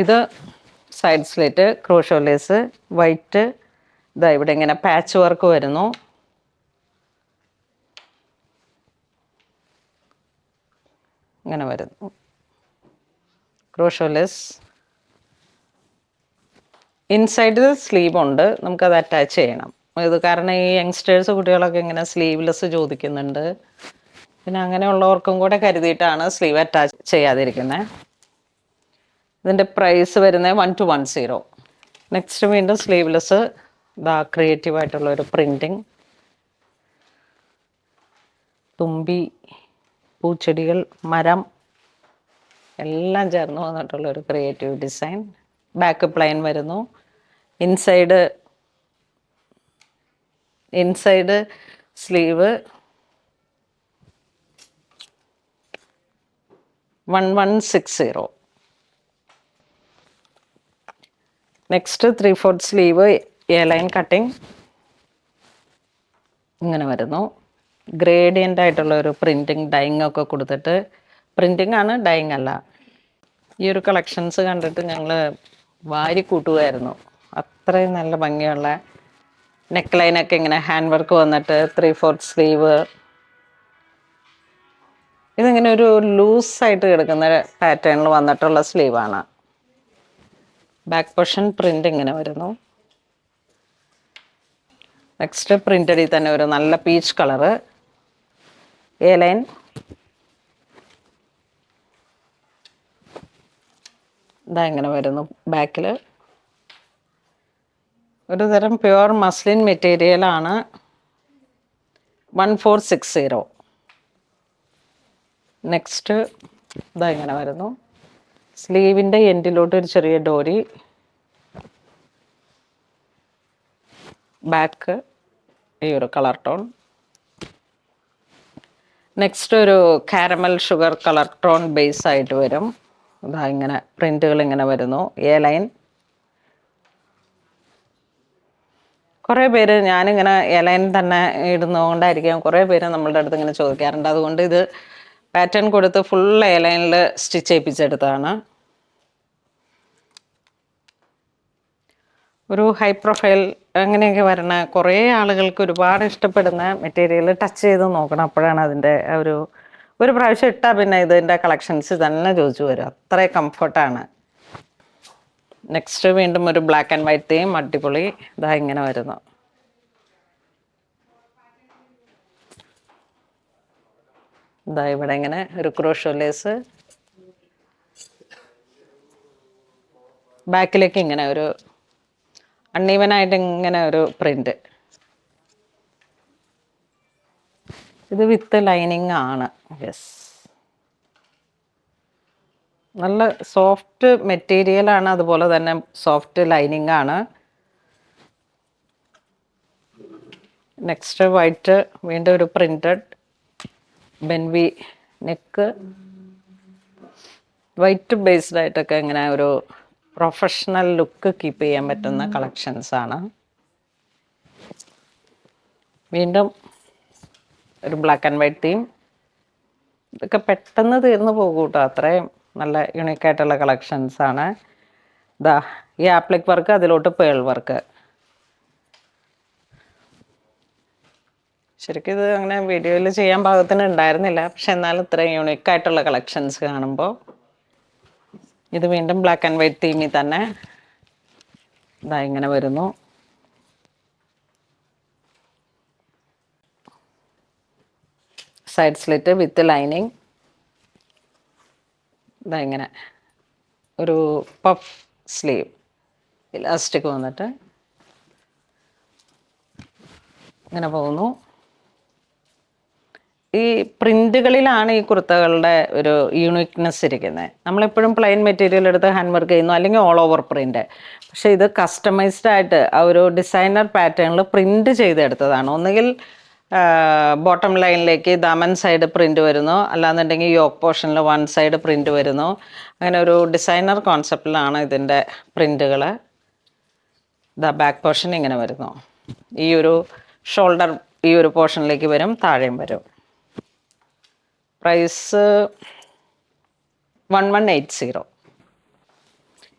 ഇത് side slit crochet lace white. ഇതാ ഇവിടെ ഇങ്ങനെ പാച്ച് വർക്ക് വരുന്നു. ഇങ്ങനെ വരുന്നു ക്രോഷോ ലേസ്. ഇൻസൈഡ് സ്ലീവ് ഉണ്ട്, നമുക്കത് അറ്റാച്ച് ചെയ്യണം. ഇത് കാരണം ഈ യങ്സ്റ്റേഴ്സ് കുട്ടികളൊക്കെ ഇങ്ങനെ സ്ലീവ്ലെസ് ചോദിക്കുന്നുണ്ട്. പിന്നെ അങ്ങനെയുള്ളവർക്കും കൂടെ കരുതിയിട്ടാണ് സ്ലീവ് അറ്റാച്ച് ചെയ്യാതിരിക്കുന്നത്. ഇതിൻ്റെ പ്രൈസ് വരുന്നത് 1210. നെക്സ്റ്റ് വീണ്ടും സ്ലീവ്ലെസ്. ഇതാ ക്രിയേറ്റീവായിട്ടുള്ളൊരു പ്രിൻറ്റിങ്. തുമ്പി, പൂച്ചെടികൾ, മരം എല്ലാം ചേർന്ന് വന്നിട്ടുള്ളൊരു ക്രിയേറ്റീവ് ഡിസൈൻ. ബാക്ക് പ്ലെയിൻ വരുന്നു. Inside sleeve 1160. Next 3/4 sleeve A line cutting. ഇങ്ങനെ വരുന്നു. ഗ്രേഡിയൻ്റ് ആയിട്ടുള്ള ഒരു പ്രിൻറ്റിങ് ഡൈയിങ് ഒക്കെ കൊടുത്തിട്ട്. പ്രിൻറ്റിങ് ആണ്, ഡൈയിങ് അല്ല. ഈ ഒരു കളക്ഷൻസ് കണ്ടിട്ട് ഞങ്ങൾ വാരി കൂട്ടുമായിരുന്നു. അത്രയും നല്ല ഭംഗിയുള്ള നെക്ക് ലൈനൊക്കെ ഇങ്ങനെ ഹാൻഡ് വർക്ക് വന്നിട്ട് 3/4 സ്ലീവ്. ഇതിങ്ങനെ ഒരു ലൂസായിട്ട് കിടക്കുന്ന പാറ്റേണിൽ വന്നിട്ടുള്ള സ്ലീവാണ്. ബാക്ക് പോർഷൻ പ്രിൻ്റ് ഇങ്ങനെ വരുന്നു. നെക്സ്റ്റ് പ്രിൻ്റഡിൽ തന്നെ ഒരു നല്ല പീച്ച് കളറ് എ ലൈൻ. ഇതാ ഇങ്ങനെ വരുന്നു. ബാക്കിൽ ഒരു തരം പ്യുവർ മസ്ലിൻ മെറ്റീരിയലാണ്. 1460. നെക്സ്റ്റ് ഇതാ ഇങ്ങനെ വരുന്നു. സ്ലീവിൻ്റെ എൻഡിലോട്ട് ഒരു ചെറിയ ഡോരി. ബാക്ക് ഈ ഒരു കളർ ടോൺ. നെക്സ്റ്റ് ഒരു caramel sugar colour tone base ആയിട്ട് വരും. ഇതാ ഇങ്ങനെ പ്രിൻറ്റുകൾ ഇങ്ങനെ വരുന്നു. A line. കുറേ പേര് ഞാനിങ്ങനെ എ ലൈൻ തന്നെ ഇടുന്നതുകൊണ്ടായിരിക്കാം കുറേ പേര് നമ്മളുടെ അടുത്ത് ഇങ്ങനെ ചോദിക്കാറുണ്ട്. അതുകൊണ്ട് ഇത് പാറ്റേൺ കൊടുത്ത് ഫുൾ എ ലൈനിൽ സ്റ്റിച്ച് ചെയ്യിപ്പിച്ചെടുത്തതാണ്. ഒരു ഹൈ പ്രൊഫൈൽ അങ്ങനെയൊക്കെ വരണ കുറേ ആളുകൾക്ക് ഒരുപാട് ഇഷ്ടപ്പെടുന്ന മെറ്റീരിയൽ ടച്ച് ചെയ്ത് നോക്കണം. അപ്പോഴാണ് അതിൻ്റെ ഒരു പ്രാവശ്യം ഇട്ടാൽ പിന്നെ ഇതിൻ്റെ കളക്ഷൻസ് തന്നെ ചോദിച്ചു വരും. അത്രയും കംഫർട്ടാണ്. നെക്സ്റ്റ് വീണ്ടും ഒരു ബ്ലാക്ക് ആൻഡ് വൈറ്റ് തീം. അടിപൊളി. ഇതാ ഇങ്ങനെ വരുന്നു. ഇതാ ഇവിടെ ഇങ്ങനെ ഒരു ക്രോഷോ ലേസ്. ബാക്കിലേക്ക് ഇങ്ങനെ ഒരു അൺഈവനായിട്ട് ഇങ്ങനെ ഒരു പ്രിൻ്റ്. ഇത് വിത്ത് ലൈനിങ് ആണ്. യെസ്, നല്ല സോഫ്റ്റ് മെറ്റീരിയലാണ്, അതുപോലെ തന്നെ സോഫ്റ്റ് ലൈനിങ് ആണ്. നെക്സ്റ്റ് വൈറ്റ്, വീണ്ടും ഒരു പ്രിൻറ്റഡ് ബെൻവി നെക്ക്. വൈറ്റ് ബേസ്ഡ് ആയിട്ടൊക്കെ ഇങ്ങനെ ഒരു പ്രൊഫഷണൽ ലുക്ക് കീപ്പ് ചെയ്യാൻ പറ്റുന്ന കളക്ഷൻസ് ആണ്. വീണ്ടും ഒരു ബ്ലാക്ക് ആൻഡ് വൈറ്റ് തീം. ഇതൊക്കെ പെട്ടെന്ന് തീർന്നു പോകും കേട്ടോ, അത്രയും നല്ല യുണീക്കായിട്ടുള്ള കളക്ഷൻസ് ആണ്. ഇതാ ഈ ആപ്ലിക് വർക്ക്, അതിലോട്ട് പേൾ വർക്ക്. ശരിക്കും ഇത് അങ്ങനെ വീഡിയോയിൽ ചെയ്യാൻ പാകത്തിന് ഉണ്ടായിരുന്നില്ല, പക്ഷെ എന്നാലും ഇത്രയും യുണീക്കായിട്ടുള്ള കളക്ഷൻസ് കാണുമ്പോൾ. ഇത് വീണ്ടും ബ്ലാക്ക് ആൻഡ് വൈറ്റ് തീമിൽ തന്നെ ഇതാ ഇങ്ങനെ വരുന്നു. Side slit with lining. ഇതാ ഇങ്ങനെ ഒരു പഫ് സ്ലീവ്, ഇലാസ്റ്റിക് വന്നിട്ട് ഇങ്ങനെ പോകുന്നു. ഈ പ്രിന്റുകളിലാണ് ഈ കുർത്തകളുടെ ഒരു യൂണിക്നെസ് ഇരിക്കുന്നത്. നമ്മളെപ്പോഴും പ്ലെയിൻ മെറ്റീരിയൽ എടുത്ത് ഹാൻഡ് വർക്ക് ചെയ്യുന്നു, അല്ലെങ്കിൽ ഓൾ ഓവർ പ്രിന്റ്. പക്ഷെ ഇത് കസ്റ്റമൈസ്ഡ് ആയിട്ട് ആ ഒരു ഡിസൈനർ പാറ്റേണിൽ പ്രിന്റ് ചെയ്തെടുത്തതാണ്. ഒന്നുകിൽ ബോട്ടം ലൈനിലേക്ക് ദാമൻ സൈഡ് പ്രിന്റ് വരുന്നു, അല്ലാന്നുണ്ടെങ്കിൽ യോക്ക് പോർഷനിൽ വൺ സൈഡ് പ്രിന്റ് വരുന്നു. അങ്ങനെ ഒരു ഡിസൈനർ കോൺസെപ്റ്റിലാണ് ഇതിൻ്റെ പ്രിന്റുകൾ. ദ ബാക്ക് പോർഷൻ ഇങ്ങനെ വരുന്നു. ഈ ഒരു ഷോൾഡർ ഈ ഒരു പോർഷനിലേക്ക് വരും, താഴെയും വരും. പ്രൈസ് 1180.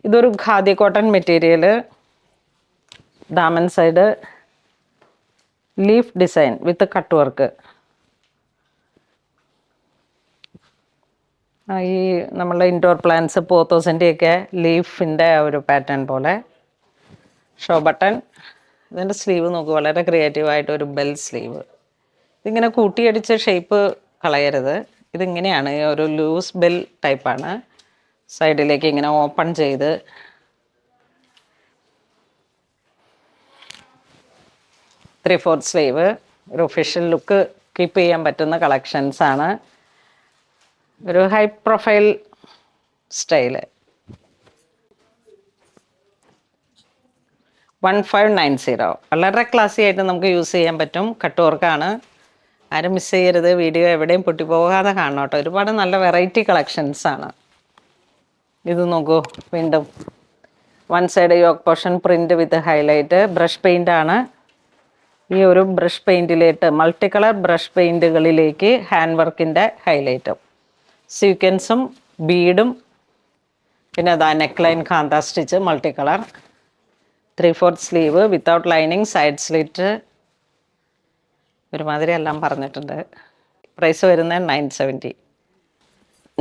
ഇതൊരു khadi cotton material, Daman side leaf design വിത്ത് കട്ട് വർക്ക്. ഈ നമ്മളുടെ ഇൻഡോർ പ്ലാന്റ്സ് പോത്തോസിൻ്റെയൊക്കെ ലീഫിൻ്റെ ഒരു പാറ്റേൺ പോലെ. Show button. ഇതിൻ്റെ സ്ലീവ് നോക്കൂ, വളരെ ക്രിയേറ്റീവായിട്ട് ഒരു ബെൽ സ്ലീവ്. ഇതിങ്ങനെ കൂട്ടിയടിച്ച് ഷേപ്പ് കളയരുത്. ഇതിങ്ങനെയാണ്, ഒരു ലൂസ് ബെൽ ടൈപ്പാണ്. സൈഡിലേക്ക് ഇങ്ങനെ ഓപ്പൺ ചെയ്ത് 3/4 സ്ലീവ്. ഒരു ഒഫീഷ്യൽ ലുക്ക് കീപ്പ് ചെയ്യാൻ പറ്റുന്ന കളക്ഷൻസാണ്. ഒരു ഹൈ പ്രൊഫൈൽ സ്റ്റൈല്. 1590. വളരെ ക്ലാസി ആയിട്ട് നമുക്ക് യൂസ് ചെയ്യാൻ പറ്റും. കട്ട് വർക്കാണ്. ആരും മിസ് ചെയ്യരുത്. വീഡിയോ എവിടെയും പൊട്ടിപ്പോകാതെ കാണണം കേട്ടോ. ഒരുപാട് നല്ല വെറൈറ്റി കളക്ഷൻസാണ്. ഇത് നോക്കൂ, വീണ്ടും one side yoke portion print with highlight. Brush paint ആണ്. ഈ ഒരു ബ്രഷ് പെയിൻറ്റിലേക്ക്, മൾട്ടി കളർ ബ്രഷ് പെയിൻറ്റുകളിലേക്ക് ഹാൻഡ് വർക്കിൻ്റെ ഹൈലൈറ്റും സീക്വൻസും ബീഡും, പിന്നെ അതാ neck line kantha stitch multi colour. 3/4 sleeve without lining, side slit. ഒരുമാതിരി എല്ലാം പറഞ്ഞിട്ടുണ്ട്. പ്രൈസ് വരുന്നത് 970.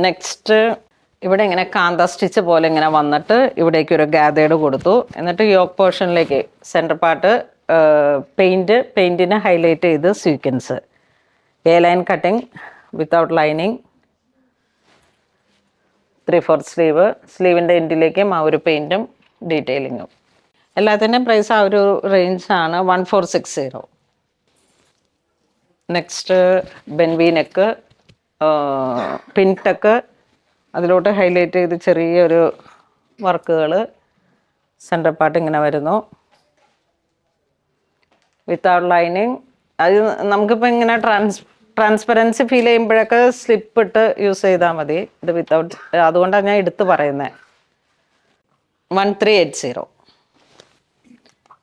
നെക്സ്റ്റ് ഇവിടെ ഇങ്ങനെ കാന്ത സ്റ്റിച്ച് പോലെ ഇങ്ങനെ വന്നിട്ട് ഇവിടേക്ക് ഒരു ഗാദേഡ് കൊടുത്തു. എന്നിട്ട് യോക്ക് പോർഷനിലേക്ക് സെൻറ്റർ പാർട്ട് പെയിൻറ്റിനെ ഹൈലൈറ്റ് ചെയ്ത് sequence. A line cutting without lining. 3/4 sleeve. സ്ലീവിൻ്റെ എൻഡിലേക്കും ആ ഒരു പെയിൻറ്റും ഡീറ്റെയിലിങ്ങും. എല്ലാത്തിൻ്റെയും പ്രൈസ് ആ ഒരു റേഞ്ചാണ്. 1460. Next ബെൻവി neck, പിൻടെക്ക്. അതിലോട്ട് ഹൈലൈറ്റ് ചെയ്ത് ചെറിയൊരു വർക്കുകൾ. സെൻറ്റർ പാർട്ട് ഇങ്ങനെ വരുന്നു വിത്തൗട്ട് ലൈനിങ്. അത് നമുക്കിപ്പോൾ ഇങ്ങനെ ട്രാൻസ്പെറൻസി ഫീൽ ചെയ്യുമ്പോഴൊക്കെ സ്ലിപ്പ് ഇട്ട് യൂസ് ചെയ്താൽ മതി. ഇത് വിത്തൗട്ട്, അതുകൊണ്ടാണ് ഞാൻ എടുത്ത് പറയുന്നത്. 1380.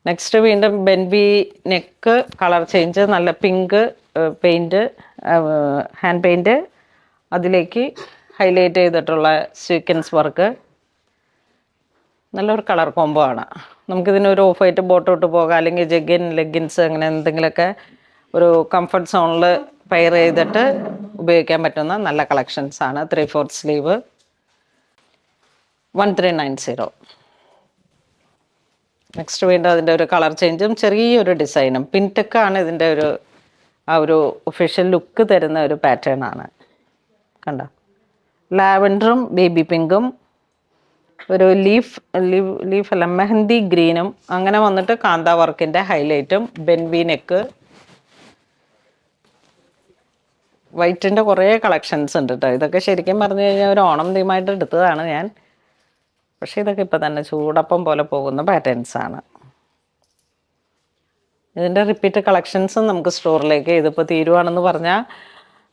നെക്സ്റ്റ് വീണ്ടും ബെൻവി നെക്ക്, കളർ ചേഞ്ച്, നല്ല പിങ്ക് പെയിൻറ്റ്, ഹാൻഡ് പെയിൻറ്റ്. അതിലേക്ക് ഹൈലൈറ്റ് ചെയ്തിട്ടുള്ള സീക്വൻസ് വർക്ക്. നല്ലൊരു കളർ കോംബോ ആണ്. നമുക്കിതിനൊരു ഓഫ് വൈറ്റ് ബോട്ടം ഇട്ട് പോകാം, അല്ലെങ്കിൽ ജഗ്ഗിൻ ലെഗിൻസ് അങ്ങനെ എന്തെങ്കിലുമൊക്കെ ഒരു കംഫർട്ട് സോണിൽ പെയർ ചെയ്തിട്ട് ഉപയോഗിക്കാൻ പറ്റുന്ന നല്ല കളക്ഷൻസാണ്. 3/4 സ്ലീവ്. 1390. നെക്സ്റ്റ് വീണ്ടും അതിൻ്റെ ഒരു കളർ ചേഞ്ചും ചെറിയൊരു ഡിസൈനും. പിൻടെക്കാണ് ഇതിൻ്റെ ഒരു ആ ഒരു ഒഫീഷ്യൽ ലുക്ക് തരുന്ന ഒരു പാറ്റേൺ ആണ്. കണ്ടോ, ലാവൻഡറും ബേബി പിങ്കും ഒരു ലീഫല്ല മെഹന്തി ഗ്രീനും അങ്ങനെ വന്നിട്ട് കാന്ത വർക്കിൻ്റെ ഹൈലൈറ്റും. ബെൻവി നെക്ക്. വൈറ്റിൻ്റെ കുറേ കളക്ഷൻസ് ഉണ്ട് കേട്ടോ. ഇതൊക്കെ ശരിക്കും പറഞ്ഞു കഴിഞ്ഞാൽ ഒരു ഓണം തീമായിട്ട് എടുത്തതാണ് ഞാൻ. പക്ഷേ ഇതൊക്കെ ഇപ്പോൾ തന്നെ ചൂടപ്പം പോലെ പോകുന്ന പാറ്റേൺസാണ്. ഇതിൻ്റെ റിപ്പീറ്റ് കളക്ഷൻസും നമുക്ക് സ്റ്റോറിലേക്ക്, ഇതിപ്പോൾ തീരുവാണെന്ന് പറഞ്ഞാൽ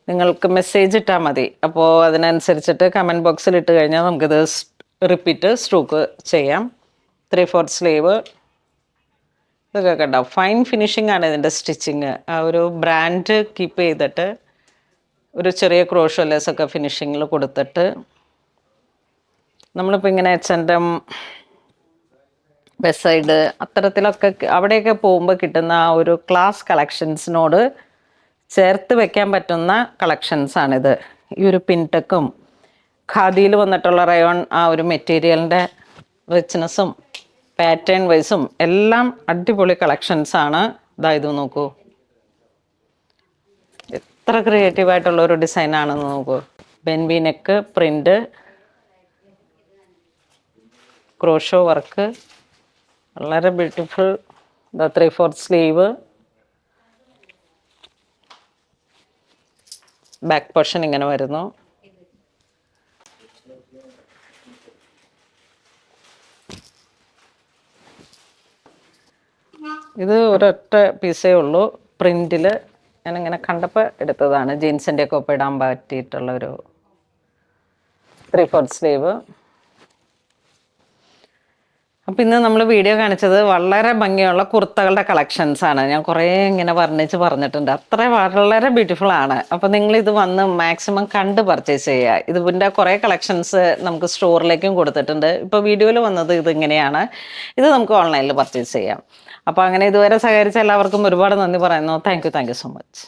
നിങ്ങൾക്ക് മെസ്സേജ് ഇട്ടാൽ മതി. അപ്പോൾ അതിനനുസരിച്ചിട്ട് കമൻറ്റ് ബോക്സിൽ ഇട്ട് കഴിഞ്ഞാൽ നമുക്കിത് റിപ്പീറ്റ് സ്റ്റോക്ക് ചെയ്യാം. 3/4 സ്ലീവ്. ഇതൊക്കെ കണ്ടോ, ഫൈൻ ഫിനിഷിംഗ് ആണ് ഇതിൻ്റെ സ്റ്റിച്ചിങ്. ആ ഒരു ബ്രാൻഡ് കീപ്പ് ചെയ്തിട്ട് ഒരു ചെറിയ ക്രോഷോ ലെസ്സൊക്കെ ഫിനിഷിങ്ങിൽ കൊടുത്തിട്ട് നമ്മളിപ്പോൾ ഇങ്ങനെ H&M, വെസ്റ്റ് സൈഡ് അത്തരത്തിലൊക്കെ അവിടെയൊക്കെ പോകുമ്പോൾ കിട്ടുന്ന ആ ഒരു ക്ലാസ് കളക്ഷൻസിനോട് ചേർത്ത് വെക്കാൻ പറ്റുന്ന കളക്ഷൻസാണിത്. ഈ ഒരു പിൻടെക്കും ഖാദിയിൽ വന്നിട്ടുള്ള റയോൺ ആ ഒരു മെറ്റീരിയലിൻ്റെ റിച്ച്നെസ്സും പാറ്റേൺ വൈസും എല്ലാം അടിപൊളി കളക്ഷൻസാണ്. ഇത് നോക്കൂ, എത്ര ക്രിയേറ്റീവായിട്ടുള്ളൊരു ഡിസൈനാണെന്ന് നോക്കൂ. ബെൻവി നെക്ക്, പ്രിൻ്റ്, ക്രോഷോ വർക്ക്, വളരെ ബ്യൂട്ടിഫുൾ. 3/4 സ്ലീവ്. ബാക്ക് പോർഷൻ ഇങ്ങനെ വരുന്നു. ഇത് ഒരൊറ്റ പീസേ ഉള്ളൂ പ്രിൻറ്റിൽ. ഞാനിങ്ങനെ കണ്ടപ്പോൾ എടുത്തതാണ്. ജീൻസിൻ്റെ ഒക്കെ ഒപ്പം ഇടാൻ പറ്റിയിട്ടുള്ളൊരു 3/4 സ്ലീവ്. അപ്പം ഇന്ന് നമ്മൾ വീഡിയോ കാണിച്ചത് വളരെ ഭംഗിയുള്ള കുർത്തകളുടെ കളക്ഷൻസ് ആണ്. ഞാൻ കുറേ ഇങ്ങനെ വർണ്ണിച്ച് പറഞ്ഞിട്ടുണ്ട്. വളരെ ബ്യൂട്ടിഫുൾ ആണ്. അപ്പം നിങ്ങൾ ഇത് വന്ന് മാക്സിമം കണ്ട് പർച്ചേസ് ചെയ്യുക. ഇതിൻ്റെ കുറേ കളക്ഷൻസ് നമുക്ക് സ്റ്റോറിലേക്കും കൊടുത്തിട്ടുണ്ട്. ഇപ്പോൾ വീഡിയോയിൽ വന്നത് ഇതിങ്ങനെയാണ്. ഇത് നമുക്ക് ഓൺലൈനിൽ പർച്ചേസ് ചെയ്യാം. അപ്പോൾ അങ്ങനെ ഇതുവരെ സഹകരിച്ച എല്ലാവർക്കും ഒരുപാട് നന്ദി പറയുന്നു. Thank you so much.